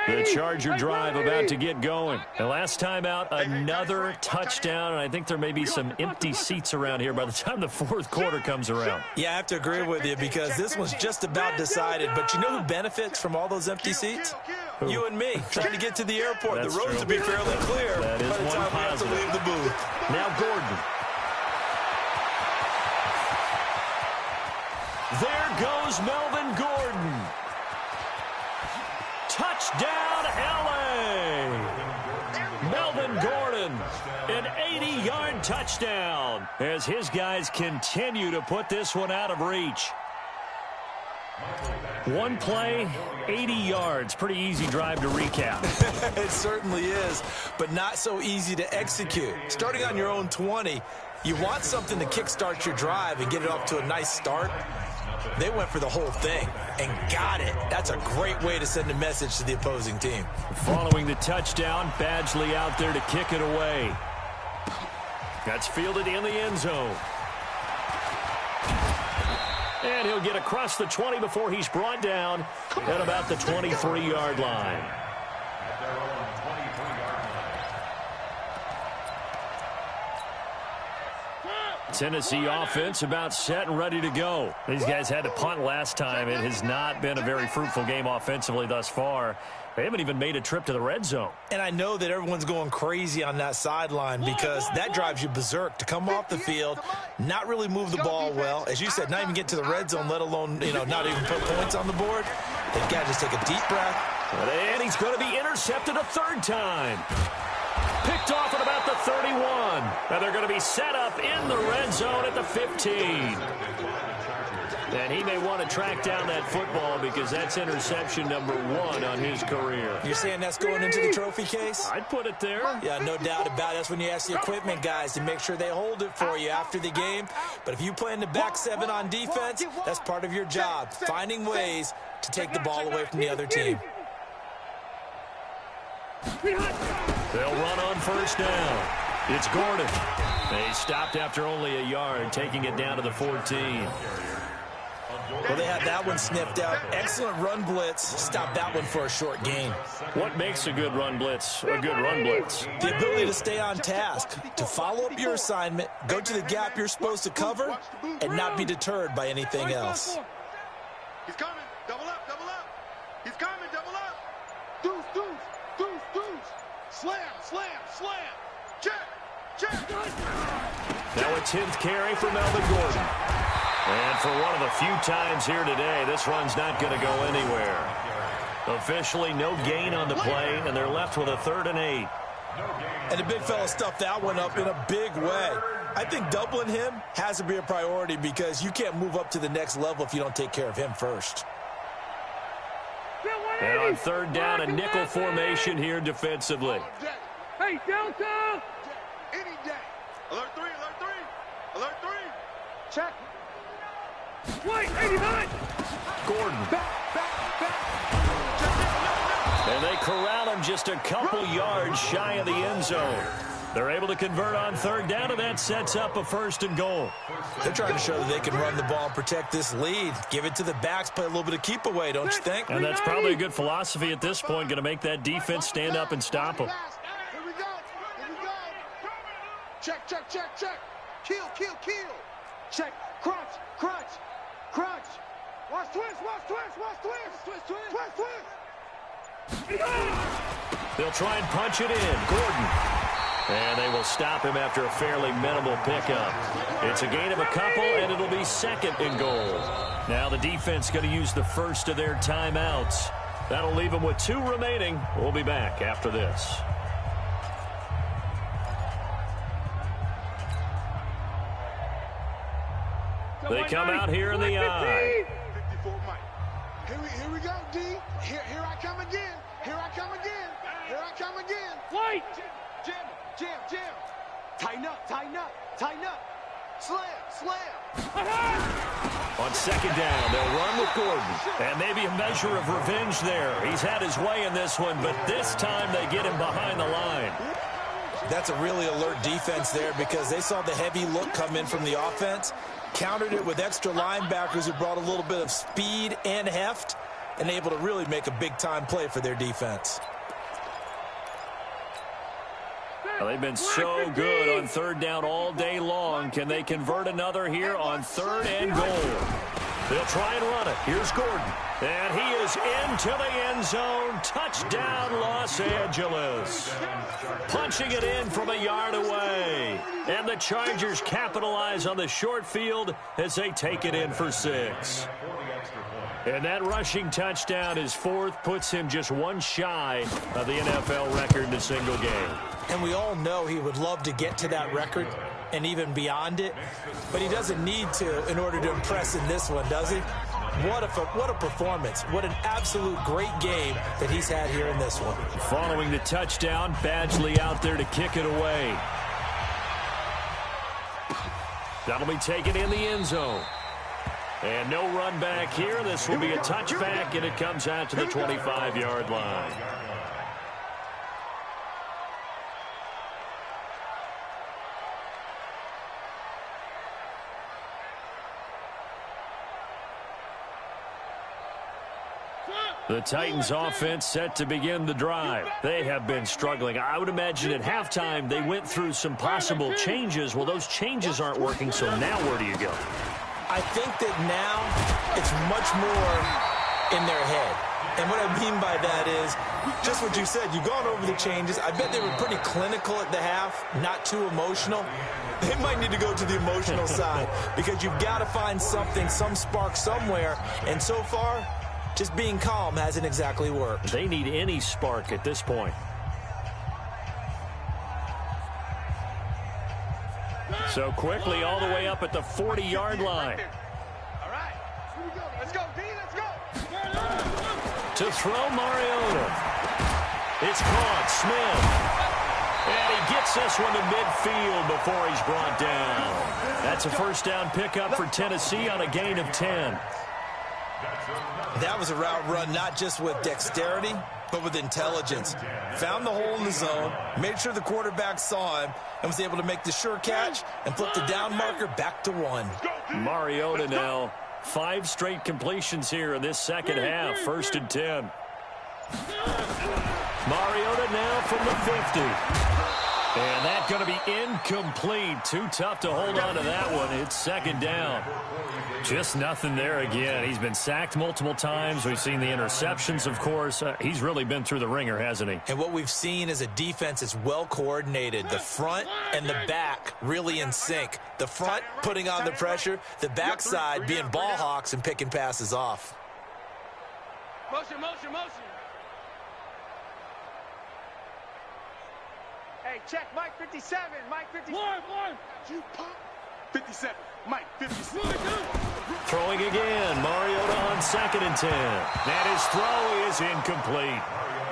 The Charger drive about to get going. The last time out, another touchdown, and I think there may be some empty seats around here by the time the fourth quarter comes around. Yeah, I have to agree with you because this one's just about decided. But you know who benefits from all those empty seats? Who? You and me, trying to get to the airport. That's the roads true. will be fairly clear That is by the one time we have to positive. leave the booth. Now Gordon. There goes Melvin Gordon. Touchdown, L.A. Melvin Gordon, an 80-yard touchdown as his guys continue to put this one out of reach. One play, 80 yards. Pretty easy drive to recap. It certainly is, but not so easy to execute. Starting on your own 20, you want something to kickstart your drive and get it off to a nice start. They went for the whole thing and got it. That's a great way to send a message to the opposing team. Following the touchdown, Badgley out there to kick it away. That's fielded in the end zone. And he'll get across the 20 before he's brought down at about the 23-yard line. Tennessee offense about set and ready to go. These guys had to punt last time. It has not been a very fruitful game offensively thus far. They haven't even made a trip to the red zone. And I know that everyone's going crazy on that sideline because that drives you berserk to come off the field, not really move the ball well. As you said, not even get to the red zone, let alone, not even put points on the board. They've got to just take a deep breath. And he's going to be intercepted a third time. Picked off at about the 31. Now they're going to be set up in the red zone at the 15. And he may want to track down that football because that's interception number 1 on his career. You're saying that's going into the trophy case? I'd put it there. Yeah, no doubt about it. That's when you ask the equipment guys to make sure they hold it for you after the game. But if you play in the back 7 on defense, that's part of your job, finding ways to take the ball away from the other team. They'll run on first down. It's Gordon. They stopped after only a yard, taking it down to the 14. Well, they had that one sniffed out. Excellent run blitz. Stop that one for a short gain. What makes a good run blitz a good run blitz? The ability to stay on task, to follow up your assignment, go to the gap you're supposed to cover, and not be deterred by anything else. He's coming. Double up, double up. He's coming, double up. Deuce, deuce, deuce, deuce. Slam, slam, slam. Check, check. Now a 10th carry for Melvin Gordon. And for one of the few times here today, this run's not going to go anywhere. Officially no gain on the play, and they're left with a 3rd and 8. And the big fella stuffed that one up in a big way. I think doubling him has to be a priority because you can't move up to the next level if you don't take care of him first. And on 3rd down, a nickel formation here defensively. Hey, Delta! Any day. Alert 3, alert 3. Alert 3. Check. Wait, 89. Gordon. And they corral him just a couple yards shy of the end zone. They're able to convert on 3rd down, and that sets up a 1st and goal. They're trying to show that they can run the ball and protect this lead. Give it to the backs, play a little bit of keep away, don't you think? And that's probably a good philosophy at this point, going to make that defense stand up and stop them. Here we go. Here we go. Check, check, check, check. Kill, kill, kill. Check. Crunch, crunch, crunch. Watch twist, watch twist, watch twist. Twist, twist, twist, twist. They'll try and punch it in. Gordon. And they will stop him after a fairly minimal pickup. It's a gain of a couple, and it'll be 2nd and goal. Now the defense going to use the first of their timeouts. That'll leave them with 2 remaining. We'll be back after this. They come out here in the I. 54 Mike. Here we go, D. Here I come again. Here I come again. Here I come again. Wait. Jam. Tighten up, tighten up, tighten up. Slam. On 2nd down, they'll run with Gordon. And maybe a measure of revenge there. He's had his way in this one, but this time they get him behind the line. That's a really alert defense there because they saw the heavy look come in from the offense, countered it with extra linebackers who brought a little bit of speed and heft, and able to really make a big-time play for their defense. Well, they've been so good on third down all day long. Can they convert another here on 3rd and goal? They'll try and run it. Here's Gordon. And he is into the end zone. Touchdown, Los Angeles. Punching it in from a yard away. And the Chargers capitalize on the short field as they take it in for 6. And that rushing touchdown, his 4th, puts him just one shy of the NFL record in a single game. And we all know he would love to get to that record and even beyond it, but he doesn't need to in order to impress in this one, does he? What a performance. What an absolute great game that he's had here in this one. Following the touchdown, Badgley out there to kick it away. That'll be taken in the end zone. And no run back here. This will be a touchback, and it comes out to the 25-yard line. The Titans offense set to begin the drive. They have been struggling. I would imagine at halftime they went through some possible changes. Well, those changes aren't working, so now where do you go? I think that now it's much more in their head. And what I mean by that is just what you said. You've gone over the changes. I bet they were pretty clinical at the half, not too emotional. They might need to go to the emotional side because you've got to find something, some spark somewhere. And so far, just being calm hasn't exactly worked. They need any spark at this point. So quickly all the way up at the 40-yard line. All right. Here we go. Let's go, D. Let's go. To throw Mariota. It's caught. Smith. And he gets this one to midfield before he's brought down. That's a first down pickup for Tennessee on a gain of 10. That was a route run not just with dexterity, but with intelligence. Found the hole in the zone, made sure the quarterback saw him, and was able to make the sure catch and flip the down marker back to 1. Mariota now, 5 straight completions here in this second half. 1st and 10. Mariota now from the 50. And that's going to be incomplete. Too tough to hold on to that one. It's 2nd down. Just nothing there again. He's been sacked multiple times. We've seen the interceptions, of course. He's really been through the ringer, hasn't he? And what we've seen is a defense that's well coordinated. The front and the back really in sync. The front putting on the pressure. The backside being ball hawks and picking passes off. Motion, motion, motion. Hey, check Mike 57. Mike 57. One. You pump. 57. Mike 57. Throwing again. Mariota on 2nd and 10. And his throw is incomplete.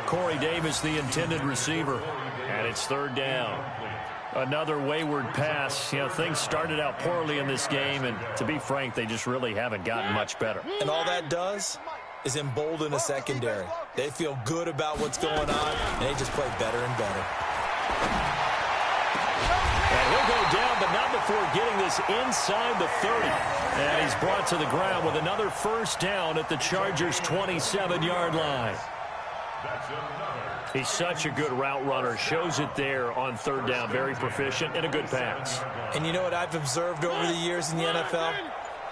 Corey Davis, the intended receiver. And it's 3rd down. Another wayward pass. You know, things started out poorly in this game, and to be frank, they just really haven't gotten much better. And all that does is embolden a secondary. They feel good about what's going on, and they just play better and better. And he'll go down, but not before getting this inside the 30. And he's brought to the ground with another first down at the Chargers' 27-yard line. He's such a good route runner. Shows it there on 3rd down. Very proficient and a good pass. And you know what I've observed over the years in the NFL?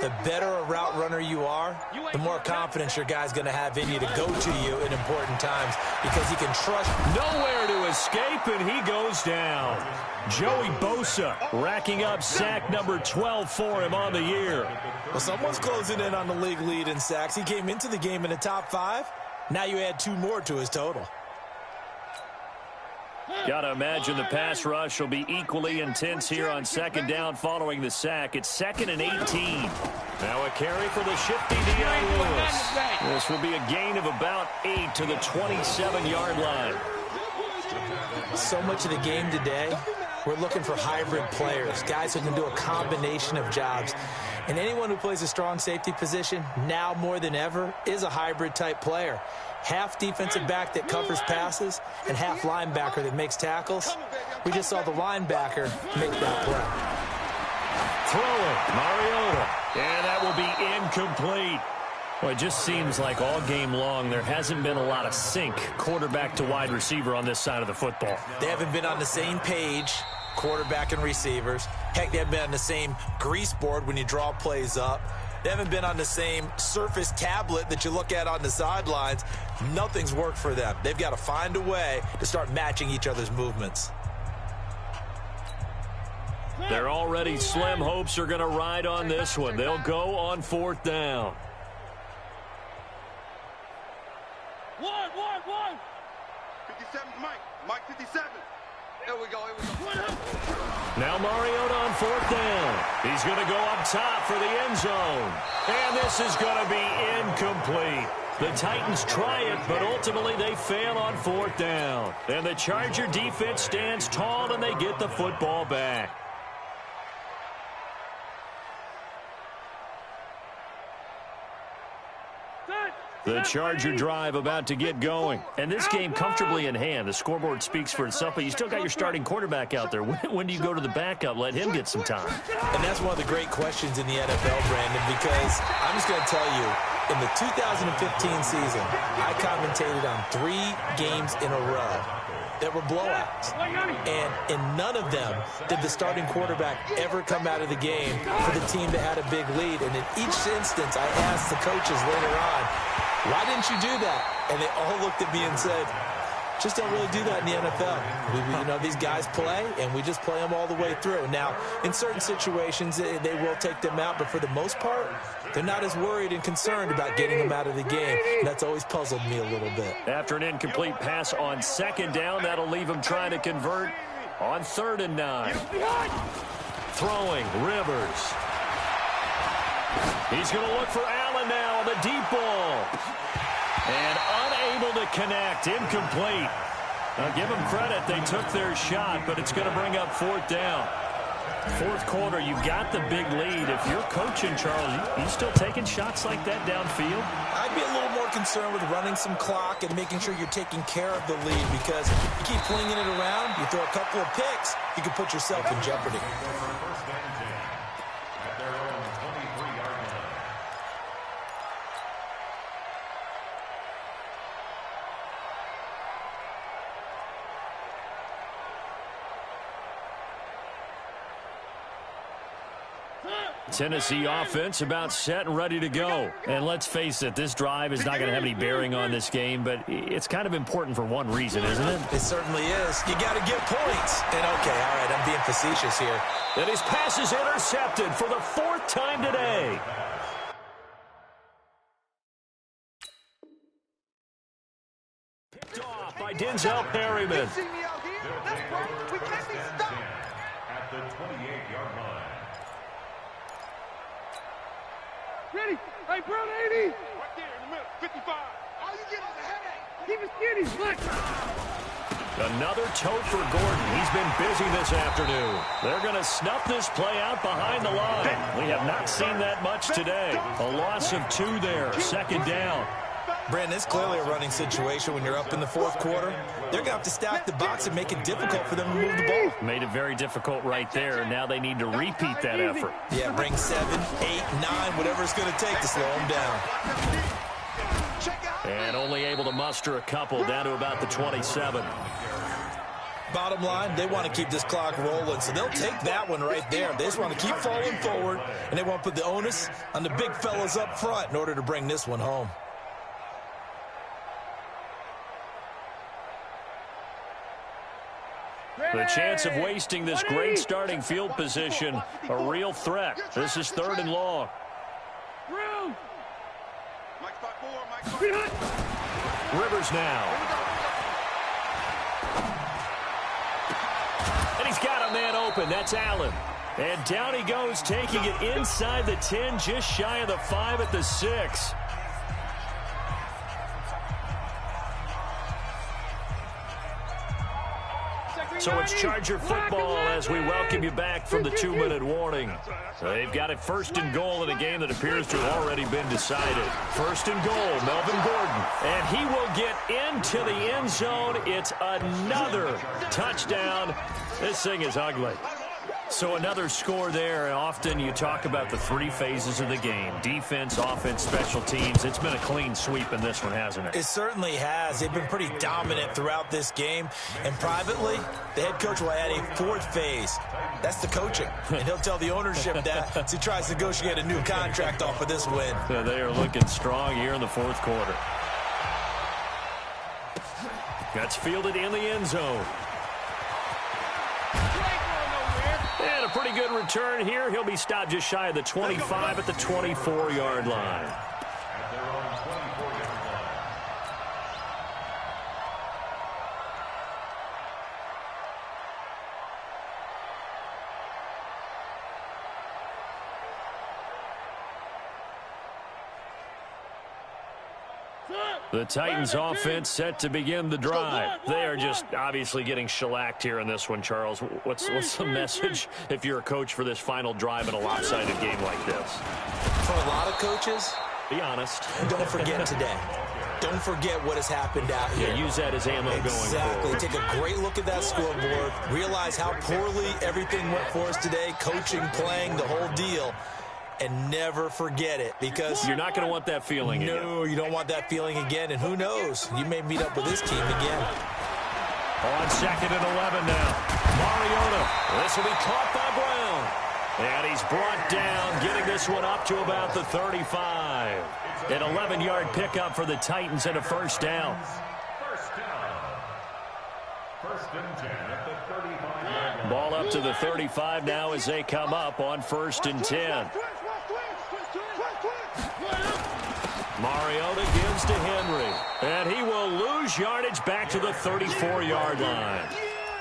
The better a route runner you are, the more confidence your guy's going to have in you to go to you in important times because he can trust. Nowhere to escape, and he goes down. Joey Bosa racking up sack number 12 for him on the year. Well, someone's closing in on the league lead in sacks. He came into the game in the top 5. Now you add 2 more to his total. Got to imagine the pass rush will be equally intense here on 2nd down following the sack. It's 2nd and 18. Now a carry for the shifty Deion Lewis. This will be a gain of about 8 to the 27-yard line. So much of the game today, we're looking for hybrid players, guys who can do a combination of jobs. And anyone who plays a strong safety position, now more than ever, is a hybrid-type player. Half defensive back that covers passes and half linebacker that makes tackles. We just saw the linebacker make that play. Throw it, Mariota. And that will be incomplete. Well, it just seems like all game long there hasn't been a lot of sync quarterback to wide receiver on this side of the football. They haven't been on the same page, quarterback and receivers. Heck, they haven't been on the same grease board when you draw plays up. They haven't been on the same Surface tablet that you look at on the sidelines. Nothing's worked for them. They've got to find a way to start matching each other's movements. Their already slim hopes are going to ride on this one. They'll go on 4th down. One. 57, Mike 57. Here we go. Now Mariota on 4th down. He's going to go up top for the end zone. And this is going to be incomplete. The Titans try it, but ultimately they fail on 4th down. And the Charger defense stands tall, and they get the football back. The Charger drive about to get going. And this game comfortably in hand. The scoreboard speaks for itself, but you still got your starting quarterback out there. When do you go to the backup? Let him get some time. And that's one of the great questions in the NFL, Brandon, because I'm just going to tell you, in the 2015 season, I commentated on 3 games in a row that were blowouts. And in none of them did the starting quarterback ever come out of the game for the team that had a big lead. And in each instance, I asked the coaches later on, why didn't you do that? And they all looked at me and said, just don't really do that in the NFL. These guys play, and we just play them all the way through. Now, in certain situations, they will take them out, but for the most part, they're not as worried and concerned about getting them out of the game. That's always puzzled me a little bit. After an incomplete pass on 2nd down, that'll leave them trying to convert on 3rd and 9. Throwing, Rivers. He's going to look for Allen now on the deep ball. And unable to connect, incomplete. Now give them credit, they took their shot, but it's going to bring up 4th down. 4th quarter, you've got the big lead. If you're coaching, Charles, you still taking shots like that downfield? I'd be a little more concerned with running some clock and making sure you're taking care of the lead, because you keep flinging it around, you throw a couple of picks, you can put yourself in jeopardy. Tennessee offense about set and ready to go. And let's face it, this drive is not going to have any bearing on this game, but it's kind of important for one reason, isn't it? It certainly is. You got to get points. And okay, all right, I'm being facetious here. And his pass is intercepted for the 4th time today. Picked off by Denzel Perryman. We can't be stopped. At the 28-yard line. Ready? Hey, Brown 80. Right there in the middle. 55. All you get is a headache. Keep it skinny. Look. Another tote for Gordon. He's been busy this afternoon. They're going to snuff this play out behind the line. We have not seen that much today. A loss of 2 there. 2nd down. Brandon, it's clearly a running situation when you're up in the 4th quarter. They're going to have to stack the box and make it difficult for them to move the ball. Made it very difficult right there. Now they need to repeat that effort. Yeah, bring 7, 8, 9, whatever it's going to take to slow them down. And only able to muster a couple down to about the 27. Bottom line, they want to keep this clock rolling, so they'll take that one right there. They just want to keep falling forward, and they want to put the onus on the big fellas up front in order to bring this one home. The chance of wasting this great starting field position, a real threat. This is 3rd and long. Rivers now. And he's got a man open. That's Allen. And down he goes, taking it inside the 10, just shy of the 5 at the 6. So it's Charger football as we welcome you back from the 2-minute warning. They've got it 1st and goal in a game that appears to have already been decided. 1st and goal, Melvin Gordon. And he will get into the end zone. It's another touchdown. This thing is ugly. So another score there, and often you talk about the three phases of the game. Defense, offense, special teams. It's been a clean sweep in this one, hasn't it? It certainly has. They've been pretty dominant throughout this game. And privately, the head coach will add a fourth phase. That's the coaching. And he'll tell the ownership that as he tries to negotiate a new contract off of this win. So they are looking strong here in the fourth quarter. That's fielded in the end zone. And a pretty good return here. He'll be stopped just shy of the 25 at the 24-yard line. The Titans offense set to begin the drive. They are just obviously getting shellacked here in this one, Charles. What's the message if you're a coach for this final drive in a lopsided game like this? For a lot of coaches, be honest. Don't forget today. Don't forget what has happened out here. Yeah, use that as ammo going forward. Exactly. Take a great look at that scoreboard. Realize how poorly everything went for us today. Coaching, playing, the whole deal. And never forget it, because you're not going to want that feeling again. No, you don't want that feeling again. And who knows? You may meet up with this team again. On 2nd and 11 now. Mariota. This will be caught by Brown. And he's brought down, getting this one up to about the 35. An 11-yard pickup for the Titans and a first down. First and 10 at the 35. Ball up to the 35 now as they come up on 1st and 10. Mariota gives to Henry, and he will lose yardage back to the 34-yard line.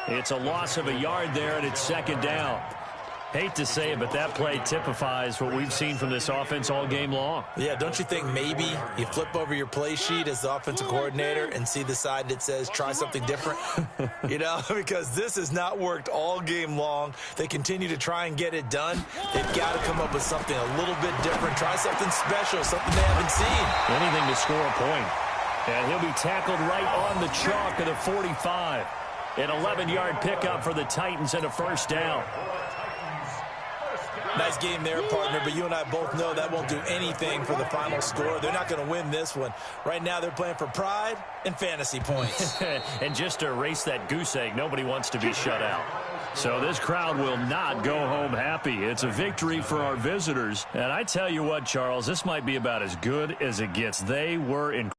It's a loss of a yard there, and it's 2nd down. Hate to say it, but that play typifies what we've seen from this offense all game long. Yeah, don't you think maybe you flip over your play sheet as the offensive coordinator and see the side that says try something different? You know, because this has not worked all game long. They continue to try and get it done. They've got to come up with something a little bit different. Try something special, something they haven't seen. Anything to score a point. And he'll be tackled right on the chalk of the 45. An 11-yard pickup for the Titans and a first down. Nice game there, partner, but you and I both know that won't do anything for the final score. They're not going to win this one. Right now they're playing for pride and fantasy points. And just to erase that goose egg, nobody wants to be shut out. So this crowd will not go home happy. It's a victory for our visitors. And I tell you what, Charles, this might be about as good as it gets. They were incredible.